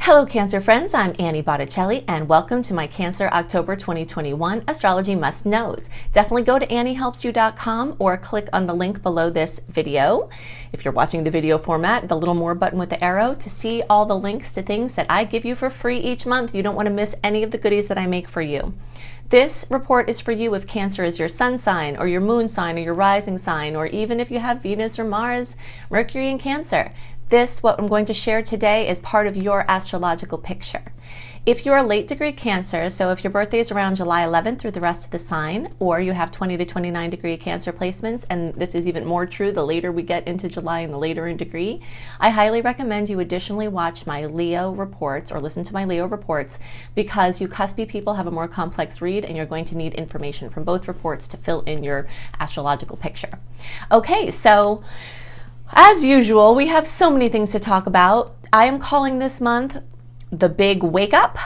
Hello Cancer friends, I'm Annie Botticelli and welcome to my Cancer October 2021 Astrology Must Knows. Definitely go to anniehelpsyou.com or click on the link below this video. If you're watching the video format, the little more button with the arrow to see all the links to things that I give you for free each month. You don't want to miss any of the goodies that I make for you. This report is for you if Cancer is your sun sign or your moon sign or your rising sign, or even if you have Venus or Mars, Mercury in Cancer. What I'm going to share today, is part of your astrological picture. If you're a late degree Cancer, so if your birthday is around July 11th through the rest of the sign, or you have 20 to 29 degree Cancer placements, and this is even more true the later we get into July and the later in degree, I highly recommend you additionally watch my Leo reports or listen to my Leo reports, because you cuspy people have a more complex read and you're going to need information from both reports to fill in your astrological picture. Okay, so as usual, we have so many things to talk about. I am calling this month the Big Wake Up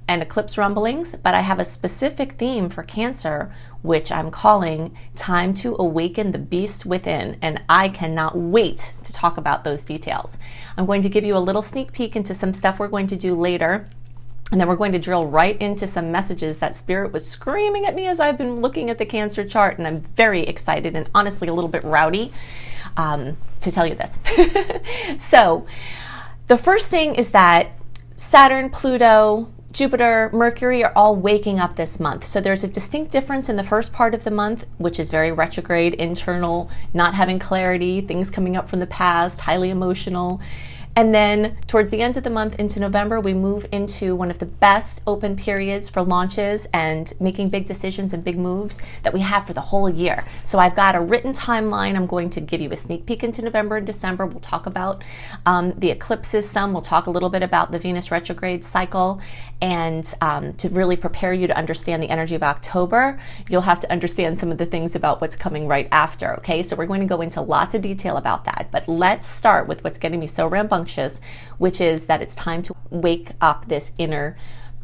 and Eclipse Rumblings, but I have a specific theme for Cancer, which I'm calling Time to Awaken the Beast Within, and I cannot wait to talk about those details. I'm going to give you a little sneak peek into some stuff we're going to do later, and then we're going to drill right into some messages that Spirit was screaming at me as I've been looking at the Cancer chart, and I'm very excited and honestly a little bit rowdy to tell you this. So the first thing is that Saturn, Pluto, Jupiter, Mercury are all waking up this month. So there's a distinct difference in the first part of the month, which is very retrograde, internal, not having clarity, things coming up from the past, highly emotional. And then towards the end of the month into November, we move into one of the best open periods for launches and making big decisions and big moves that we have for the whole year. So I've got a written timeline. I'm going to give you a sneak peek into November and December. We'll talk about the eclipses some. We'll talk a little bit about the Venus retrograde cycle. And to really prepare you to understand the energy of October, you'll have to understand some of the things about what's coming right after. Okay, so we're going to go into lots of detail about that. But let's start with what's getting me so rambunctious, which is that it's time to wake up this inner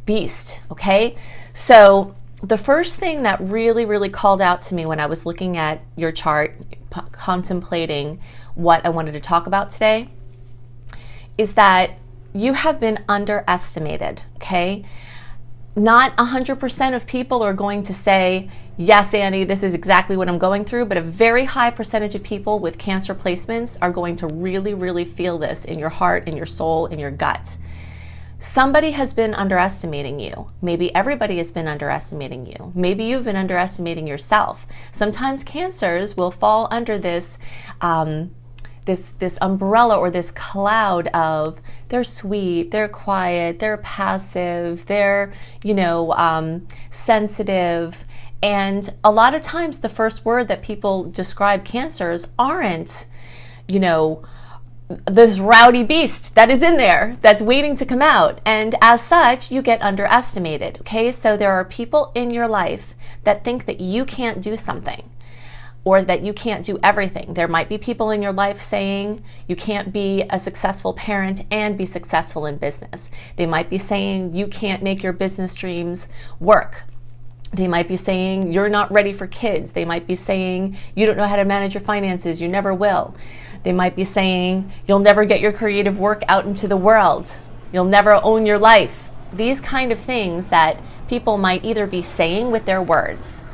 beast. Okay, so the first thing that really called out to me when I was looking at your chart, contemplating what I wanted to talk about today, is that you have been underestimated. Okay, not 100% of people are going to say, yes, Annie, this is exactly what I'm going through, but a very high percentage of people with Cancer placements are going to really feel this in your heart, in your soul, in your gut. Somebody has been underestimating you. Maybe everybody has been underestimating you. Maybe you've been underestimating yourself. Sometimes Cancers will fall under this this umbrella or this cloud of they're sweet, they're quiet, they're passive, they're, sensitive. And a lot of times the first word that people describe Cancers aren't, this rowdy beast that is in there that's waiting to come out. And as such, you get underestimated. Okay, so there are people in your life that think that you can't do something, or that you can't do everything. There might be people in your life saying you can't be a successful parent and be successful in business. They might be saying you can't make your business dreams work. They might be saying you're not ready for kids. They might be saying you don't know how to manage your finances, you never will. They might be saying you'll never get your creative work out into the world. You'll never own your life. These kind of things that people might either be saying with their words,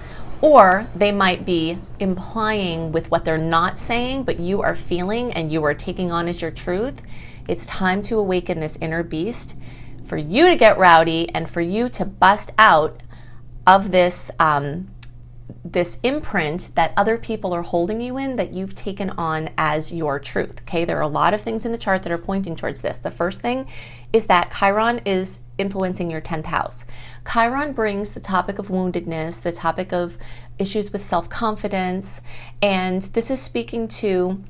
or they might be implying with what they're not saying, but you are feeling and you are taking on as your truth. It's time to awaken this inner beast, for you to get rowdy and for you to bust out of this this imprint that other people are holding you in, that you've taken on as your truth. Okay, there are a lot of things in the chart that are pointing towards this. The first thing is that Chiron is influencing your 10th house. Chiron brings the topic of woundedness, the topic of issues with self-confidence, and this is speaking to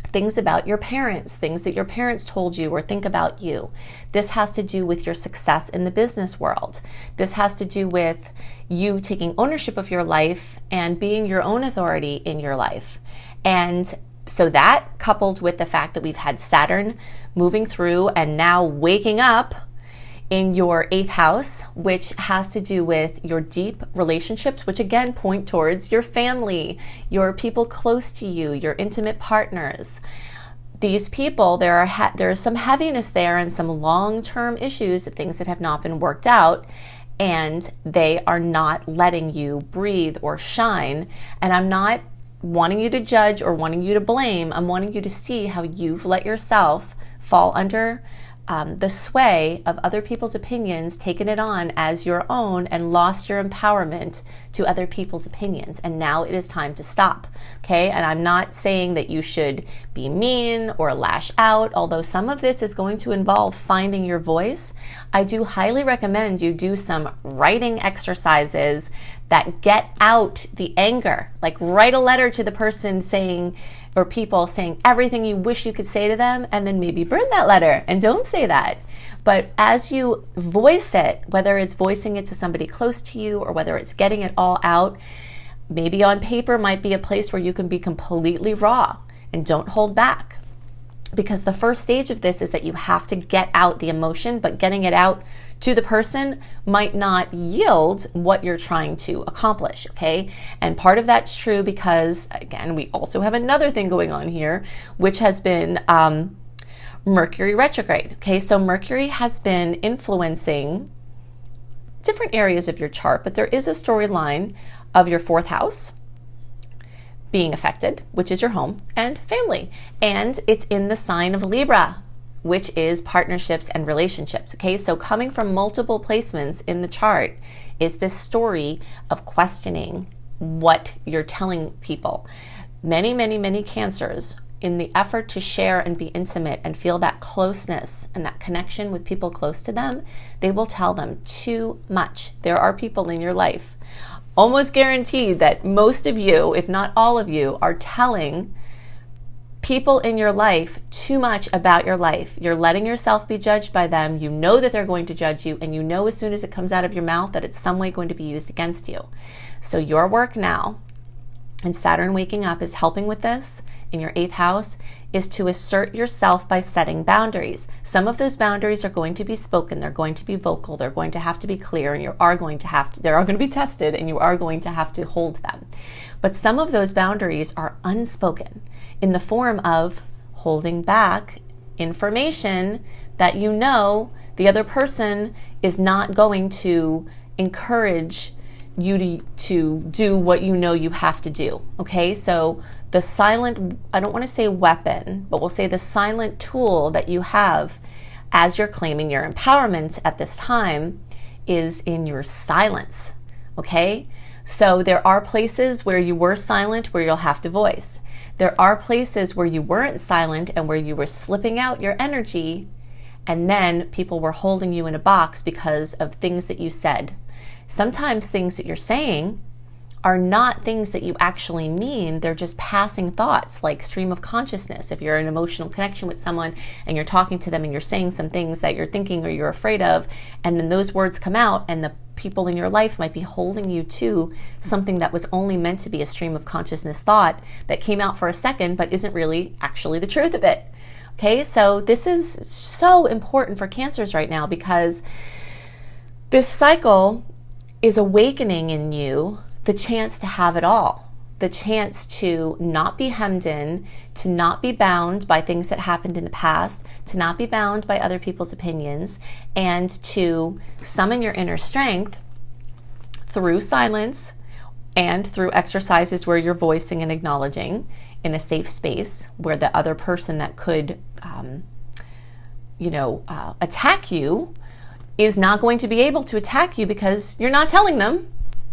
things about your parents, things that your parents told you or think about you. This has to do with your success in the business world. This has to do with you taking ownership of your life and being your own authority in your life. And so that, coupled with the fact that we've had Saturn moving through and now waking up in your 8th house, which has to do with your deep relationships, which again point towards your family, your people close to you, your intimate partners. these people, there is some heaviness there and some long-term issues, things that have not been worked out, and they are not letting you breathe or shine. And I'm not wanting you to judge or wanting you to blame. I'm wanting you to see how you've let yourself fall under the sway of other people's opinions, taken it on as your own, and lost your empowerment to other people's opinions. And now it is time to stop, okay? And I'm not saying that you should be mean or lash out, although some of this is going to involve finding your voice. I do highly recommend you do some writing exercises that get out the anger. Like, write a letter to the person saying, or people saying everything you wish you could say to them, and then maybe burn that letter and don't say that. But as you voice it, whether it's voicing it to somebody close to you or whether it's getting it all out, maybe on paper might be a place where you can be completely raw and don't hold back. Because the first stage of this is that you have to get out the emotion, but getting it out to the person might not yield what you're trying to accomplish, okay? And part of that's true because, again, we also have another thing going on here, which has been Mercury retrograde, okay? So Mercury has been influencing different areas of your chart, but there is a storyline of your fourth house being affected, which is your home and family. And it's in the sign of Libra, which is partnerships and relationships, okay? So coming from multiple placements in the chart is this story of questioning what you're telling people. Many, many, many Cancers, in the effort to share and be intimate and feel that closeness and that connection with people close to them, they will tell them too much. There are people in your life, almost guaranteed that most of you, if not all of you, are telling people in your life too much about your life. You're letting yourself be judged by them. You know that they're going to judge you, and you know as soon as it comes out of your mouth that it's some way going to be used against you. So your work now, and Saturn waking up is helping with this in your 8th house, is to assert yourself by setting boundaries. Some of those boundaries are going to be spoken, they're going to be vocal, they're going to have to be clear, and they are going to be tested, and you are going to have to hold them. But some of those boundaries are unspoken in the form of holding back information that you know the other person is not going to encourage you to do what you know you have to do, okay? So the silent, I don't want to say weapon, but we'll say the silent tool that you have as you're claiming your empowerment at this time is in your silence, okay? So there are places where you were silent where you'll have to voice. There are places where you weren't silent and where you were slipping out your energy, and then people were holding you in a box because of things that you said. Sometimes things that you're saying are not things that you actually mean. They're just passing thoughts, like stream of consciousness. If you're in an emotional connection with someone and you're talking to them and you're saying some things that you're thinking or you're afraid of, and then those words come out, and the people in your life might be holding you to something that was only meant to be a stream of consciousness thought that came out for a second but isn't really actually the truth of it. Okay, so this is so important for Cancers right now, because this cycle is awakening in you the chance to have it all, the chance to not be hemmed in, to not be bound by things that happened in the past, to not be bound by other people's opinions, and to summon your inner strength through silence and through exercises where you're voicing and acknowledging in a safe space where the other person that could, attack you is not going to be able to attack you because you're not telling them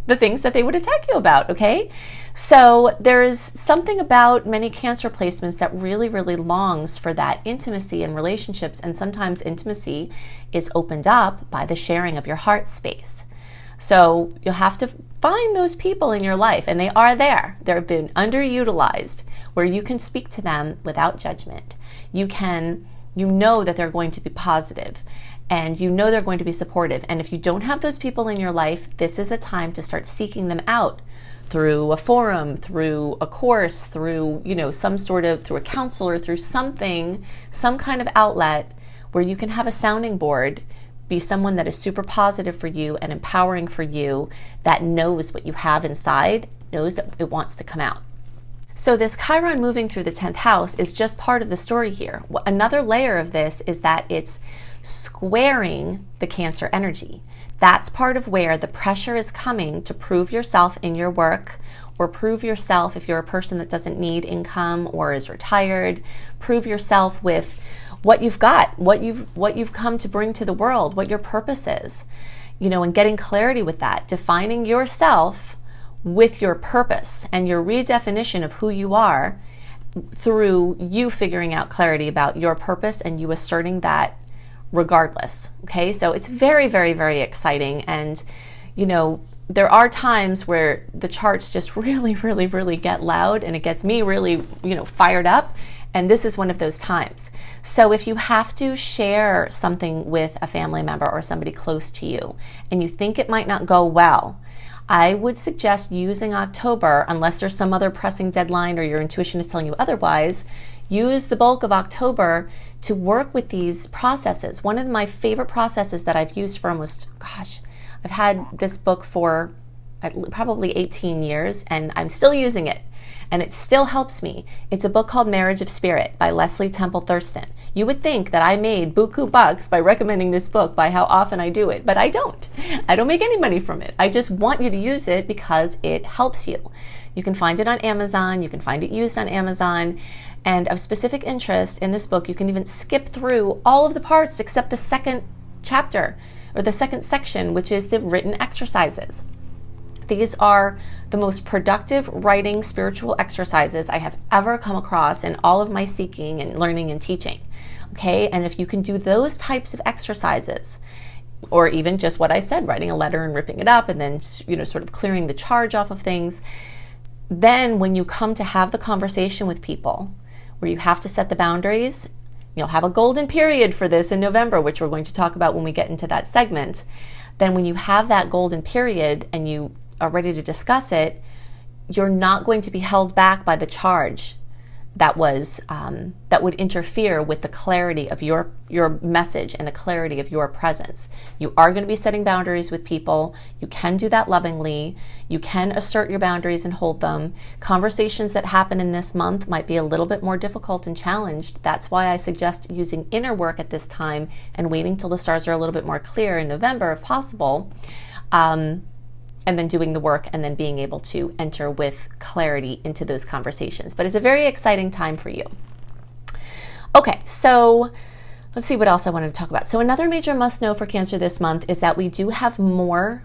the things that they would attack you about, okay? So there's something about many Cancer placements that really, really longs for that intimacy in relationships, and sometimes intimacy is opened up by the sharing of your heart space. So you'll have to find those people in your life, and they are there. They've been underutilized, where you can speak to them without judgment. You know that they're going to be positive, and you know they're going to be supportive. And if you don't have those people in your life, this is a time to start seeking them out through a forum, through a course, through, through a counselor, through something, some kind of outlet where you can have a sounding board, be someone that is super positive for you and empowering for you, that knows what you have inside, knows that it wants to come out. So this Chiron moving through the 10th house is just part of the story here. Another layer of this is that it's squaring the Cancer energy. That's part of where the pressure is coming to prove yourself in your work, or prove yourself if you're a person that doesn't need income or is retired. Prove yourself with what you've got, what you've come to bring to the world, what your purpose is, and getting clarity with that, defining yourself with your purpose and your redefinition of who you are through you figuring out clarity about your purpose and you asserting that regardless. Okay, so it's very, very, very exciting. And there are times where the charts just really, really, really get loud, and it gets me really, fired up. And this is one of those times. So if you have to share something with a family member or somebody close to you, and you think it might not go well, I would suggest using October, unless there's some other pressing deadline or your intuition is telling you otherwise. Use the bulk of October to work with these processes. One of my favorite processes that I've used for I've had this book for probably 18 years, and I'm still using it, and it still helps me. It's a book called Marriage of Spirit by Leslie Temple Thurston. You would think that I made buku bucks by recommending this book by how often I do it, but I don't. I don't make any money from it. I just want you to use it because it helps you. You can find it on Amazon. You can find it used on Amazon. And of specific interest in this book, you can even skip through all of the parts except the second chapter or the second section, which is the written exercises. These are the most productive writing spiritual exercises I have ever come across in all of my seeking and learning and teaching. Okay, and if you can do those types of exercises, or even just what I said, writing a letter and ripping it up and then sort of clearing the charge off of things, then when you come to have the conversation with people where you have to set the boundaries, you'll have a golden period for this in November, which we're going to talk about when we get into that segment. Then when you have that golden period and you are ready to discuss it, you're not going to be held back by the charge that would interfere with the clarity of your message and the clarity of your presence. You are going to be setting boundaries with people. You can do that lovingly. You can assert your boundaries and hold them. Conversations that happen in this month might be a little bit more difficult and challenged. That's why I suggest using inner work at this time and waiting till the stars are a little bit more clear in November if possible. And then doing the work and then being able to enter with clarity into those conversations. But it's a very exciting time for you. Okay, so let's see what else I wanted to talk about. So another major must know for Cancer this month is that we do have more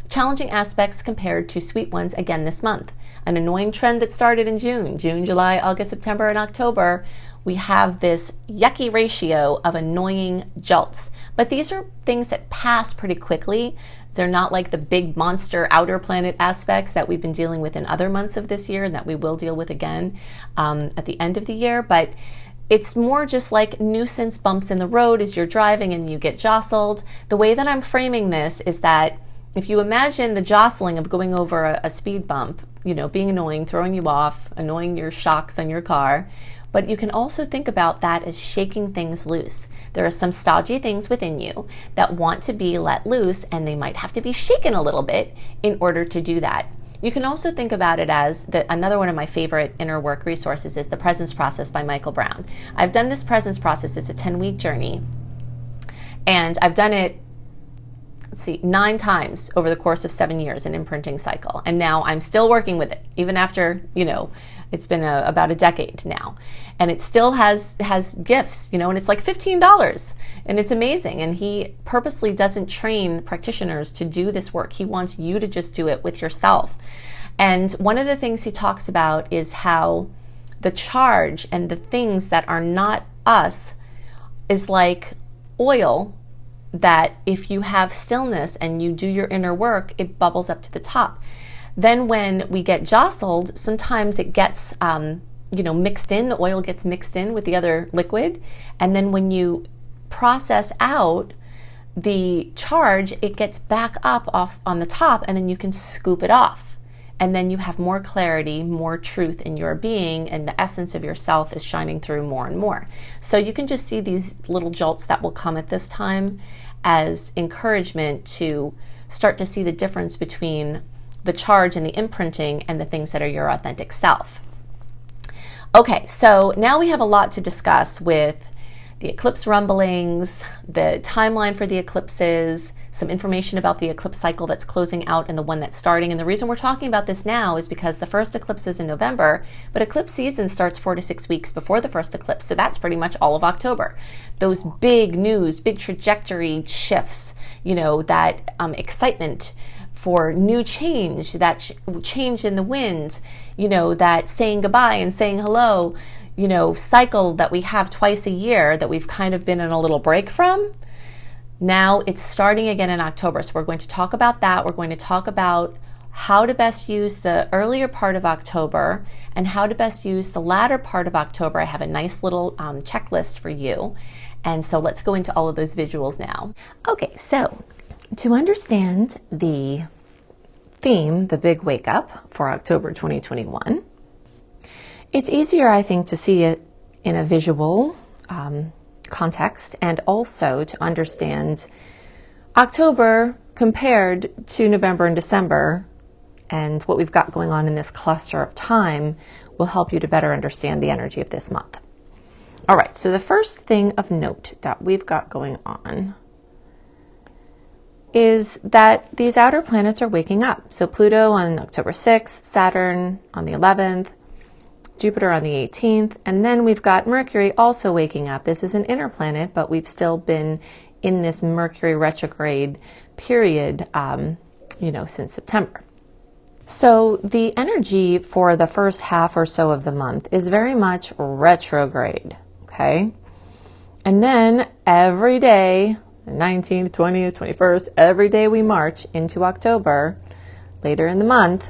challenging aspects compared to sweet ones again this month. An annoying trend that started in June, July, August, September, and October. We have this yucky ratio of annoying jolts. But these are things that pass pretty quickly. They're not like the big monster outer planet aspects that we've been dealing with in other months of this year and that we will deal with again at the end of the year. But it's more just like nuisance bumps in the road as you're driving and you get jostled. The way that I'm framing this is that if you imagine the jostling of going over a speed bump, being annoying, throwing you off, annoying your shocks on your car, but you can also think about that as shaking things loose. There are some stodgy things within you that want to be let loose, and they might have to be shaken a little bit in order to do that. You can also think about it as another one of my favorite inner work resources is The Presence Process by Michael Brown. I've done this presence process. It's a 10-week journey, and I've done it 9 times over the course of 7 years, an imprinting cycle. And now I'm still working with it, even after, it's been about a decade now. And it still has gifts, and it's like $15. And it's amazing. And he purposely doesn't train practitioners to do this work. He wants you to just do it with yourself. And one of the things he talks about is how the charge and the things that are not us is like oil that if you have stillness and you do your inner work, it bubbles up to the top. Then when we get jostled, sometimes it gets, mixed in, the oil gets mixed in with the other liquid. And then when you process out the charge, it gets back up off on the top, and then you can scoop it off. And then you have more clarity, more truth in your being, and the essence of yourself is shining through more and more. So you can just see these little jolts that will come at this time as encouragement to start to see the difference between the charge and the imprinting and the things that are your authentic self. Okay, so now we have a lot to discuss with the eclipse rumblings, the timeline for the eclipses, some information about the eclipse cycle that's closing out and the one that's starting. And the reason we're talking about this now is because the first eclipse is in November, but eclipse season starts 4 to 6 weeks before the first eclipse. So that's pretty much all of October. Those big news, big trajectory shifts, that excitement for new change, that change in the wind, that saying goodbye and saying hello, cycle that we have twice a year that we've kind of been in a little break from. Now it's starting again in October. So we're going to talk about that. We're going to talk about how to best use the earlier part of October and how to best use the latter part of October. I have a nice little checklist for you. And so let's go into all of those visuals now. Okay, so to understand the theme, the big wake up for October 2021, it's easier, I think, to see it in a visual context and also to understand October compared to November and December, and what we've got going on in this cluster of time will help you to better understand the energy of this month. All right, so the first thing of note that we've got going on is that these outer planets are waking up. So Pluto on October 6th, Saturn on the 11th, Jupiter on the 18th, and then we've got Mercury also waking up. This is an inner planet, but we've still been in this Mercury retrograde period, since September. So the energy for the first half or so of the month is very much retrograde, okay? And then every day, the 19th, 20th, 21st, every day we march into October, later in the month,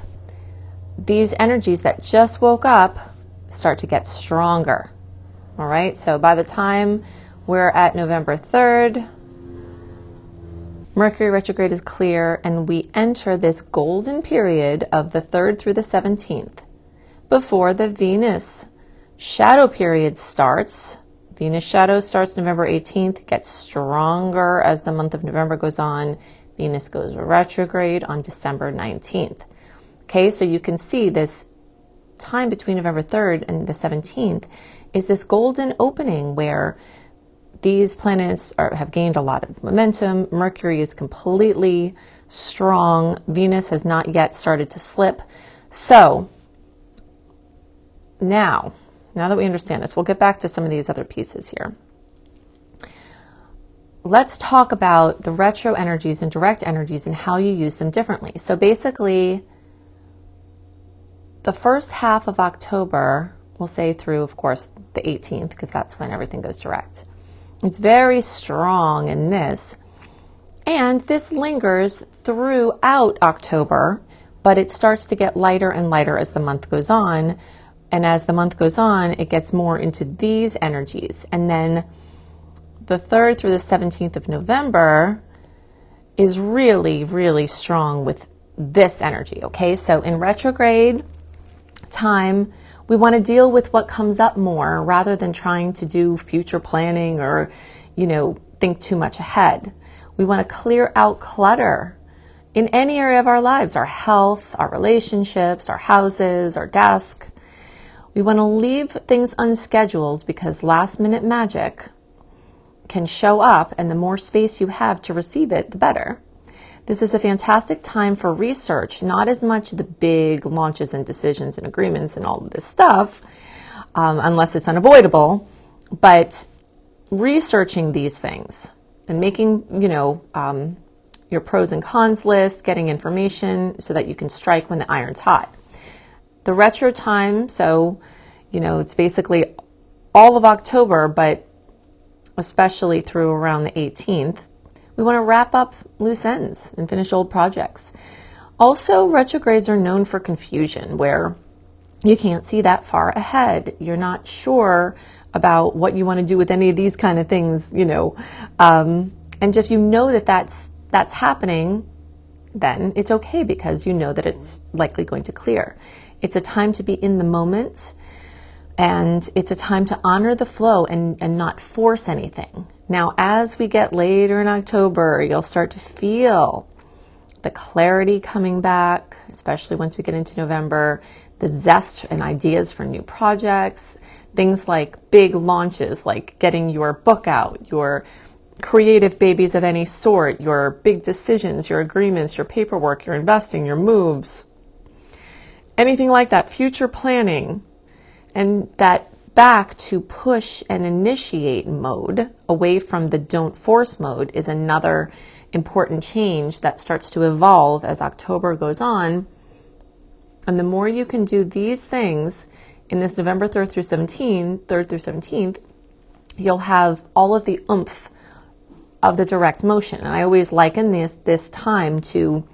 these energies that just woke up start to get stronger. All right, so by the time we're at November 3rd, Mercury retrograde is clear and we enter this golden period of the 3rd through the 17th before the Venus shadow period starts. Venus shadow starts November 18th, gets stronger as the month of November goes on. Venus goes retrograde on December 19th. Okay, so you can see this time between November 3rd and the 17th is this golden opening where these planets have gained a lot of momentum. Mercury is completely strong. Venus has not yet started to slip. So now that we understand this, we'll get back to some of these other pieces here. Let's talk about the retro energies and direct energies and how you use them differently. So basically, the first half of October, we'll say through, of course, the 18th, because that's when everything goes direct. It's very strong in this, and this lingers throughout October, but it starts to get lighter and lighter as the month goes on. And as the month goes on, it gets more into these energies. And then the 3rd through the 17th of November is really, really strong with this energy, okay? So in retrograde time, we want to deal with what comes up more rather than trying to do future planning or, think too much ahead. We want to clear out clutter in any area of our lives, our health, our relationships, our houses, our desk. We want to leave things unscheduled because last minute magic can show up, and the more space you have to receive it, the better. This is a fantastic time for research, not as much the big launches and decisions and agreements and all of this stuff, unless it's unavoidable, but researching these things and making, your pros and cons list, getting information so that you can strike when the iron's hot. The retro time, so, it's basically all of October, but especially through around the 18th, we want to wrap up loose ends and finish old projects. Also, retrogrades are known for confusion, where you can't see that far ahead. You're not sure about what you want to do with any of these kind of things, and if you know that that's happening, then it's okay because you know that it's likely going to clear. It's a time to be in the moment, and it's a time to honor the flow and not force anything. Now, as we get later in October, you'll start to feel the clarity coming back, especially once we get into November, the zest and ideas for new projects, things like big launches, like getting your book out, your creative babies of any sort, your big decisions, your agreements, your paperwork, your investing, your moves, anything like that, future planning, and that back to push and initiate mode away from the don't force mode is another important change that starts to evolve as October goes on. And the more you can do these things in this November 3rd through 17th, you'll have all of the oomph of the direct motion. And I always liken this time to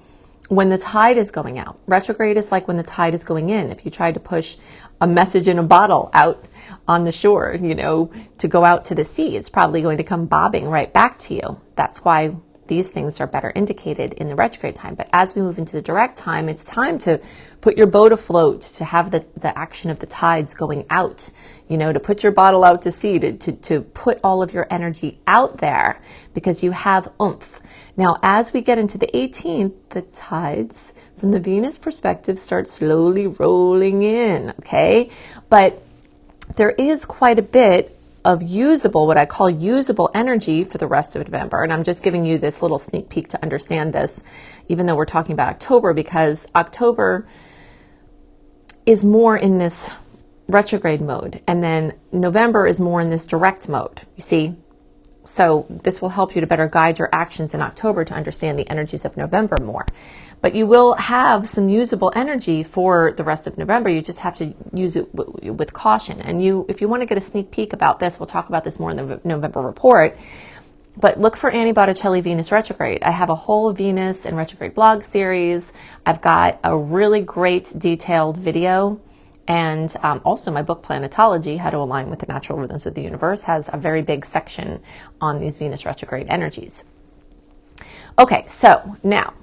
when the tide is going out. Retrograde is like when the tide is going in. If you tried to push a message in a bottle out on the shore, to go out to the sea, it's probably going to come bobbing right back to you. That's why these things are better indicated in the retrograde time. But as we move into the direct time, it's time to put your boat afloat, to have the action of the tides going out, to put your bottle out to sea, to put all of your energy out there because you have oomph. Now, as we get into the 18th, the tides from the Venus perspective start slowly rolling in, okay? But there is quite a bit of usable, what I call usable energy for the rest of November. And I'm just giving you this little sneak peek to understand this, even though we're talking about October, because October is more in this retrograde mode. And then November is more in this direct mode, you see? So this will help you to better guide your actions in October to understand the energies of November more. But you will have some usable energy for the rest of November. You just have to use it with caution. And if you want to get a sneak peek about this, we'll talk about this more in the November report. But look for Annie Botticelli Venus Retrograde. I have a whole Venus and retrograde blog series. I've got a really great detailed video. And also my book, Planetology, How to Align with the Natural Rhythms of the Universe, has a very big section on these Venus retrograde energies. Okay, so now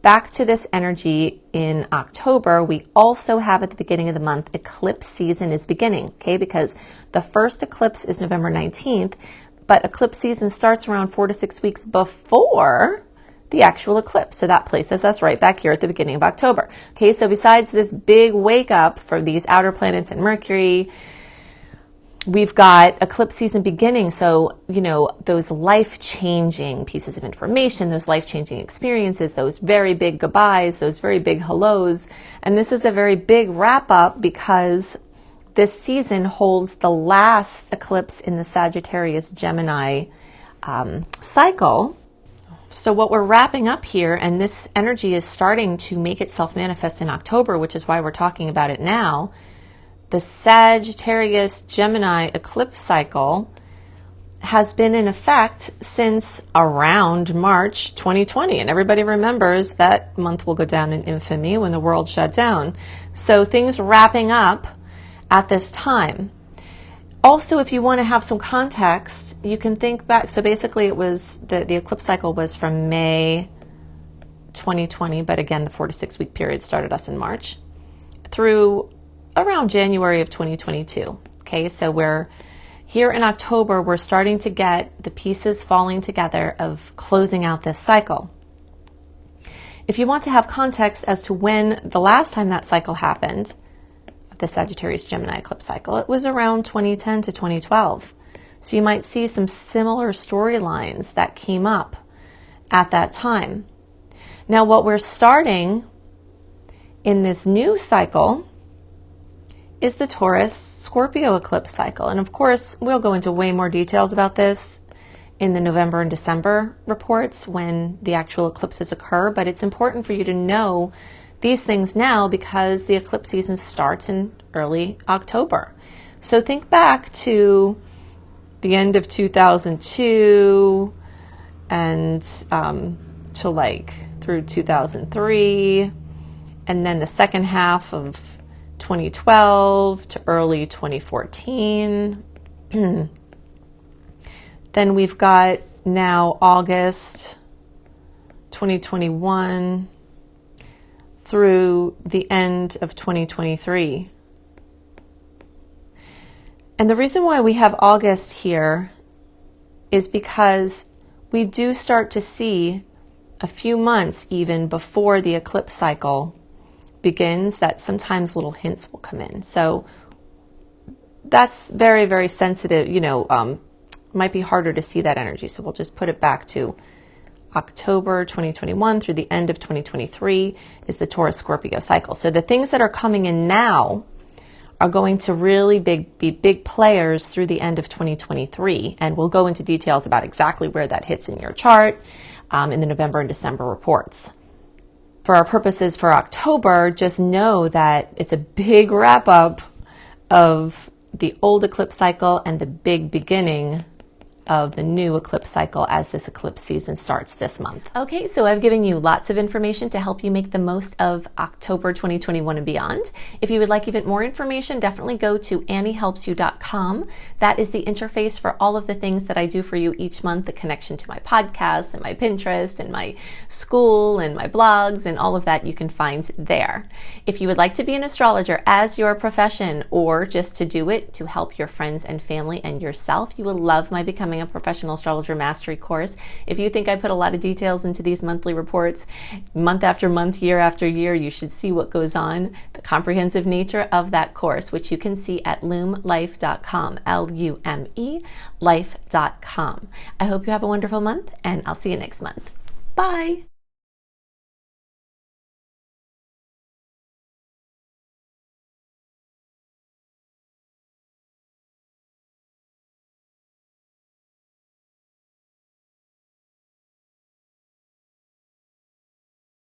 back to this energy in October. We also have at the beginning of the month, eclipse season is beginning, okay? Because the first eclipse is November 19th, but eclipse season starts around 4 to 6 weeks before the actual eclipse. So that places us right back here at the beginning of October. Okay, so besides this big wake up for these outer planets and Mercury, we've got eclipse season beginning. So, those life-changing pieces of information, those life-changing experiences, those very big goodbyes, those very big hellos. And this is a very big wrap up because this season holds the last eclipse in the Sagittarius Gemini cycle. So what we're wrapping up here, and this energy is starting to make itself manifest in October, which is why we're talking about it now. The Sagittarius Gemini eclipse cycle has been in effect since around March 2020. And everybody remembers that month will go down in infamy when the world shut down. So things wrapping up at this time. Also, if you want to have some context, you can think back. So basically it was the eclipse cycle was from May 2020, but again, the 4 to 6 week period started us in March through around January of 2022. Okay, so we're here in October, we're starting to get the pieces falling together of closing out this cycle. If you want to have context as to when the last time that cycle happened, the Sagittarius Gemini eclipse cycle, it was around 2010 to 2012. So you might see some similar storylines that came up at that time. Now what we're starting in this new cycle is the Taurus Scorpio eclipse cycle. And of course, we'll go into way more details about this in the November and December reports when the actual eclipses occur, but it's important for you to know these things now because the eclipse season starts in early October. So think back to the end of 2002 and to like through 2003, and then the second half of 2012 to early 2014. Then we've got now August 2021 through the end of 2023. And the reason why we have August here is because we do start to see a few months even before the eclipse cycle begins, that sometimes little hints will come in. So that's very, very sensitive, might be harder to see that energy. So we'll just put it back to October 2021 through the end of 2023 is the Taurus Scorpio cycle. So the things that are coming in now are going to really be big players through the end of 2023. And we'll go into details about exactly where that hits in your chart in the November and December reports. For our purposes for October, just know that it's a big wrap up of the old eclipse cycle and the big beginning of the new eclipse cycle as this eclipse season starts this month. Okay, so I've given you lots of information to help you make the most of October 2021 and beyond. If you would like even more information, definitely go to anniehelpsyou.com. That is the interface for all of the things that I do for you each month, the connection to my podcasts and my Pinterest and my school and my blogs and all of that you can find there. If you would like to be an astrologer as your profession or just to do it to help your friends and family and yourself, you will love my Becoming a Professional Astrologer Mastery course. If you think I put a lot of details into these monthly reports, month after month, year after year, you should see what goes on, the comprehensive nature of that course, which you can see at lumelife.com, L-U-M-E, life.com. I hope you have a wonderful month, and I'll see you next month. Bye.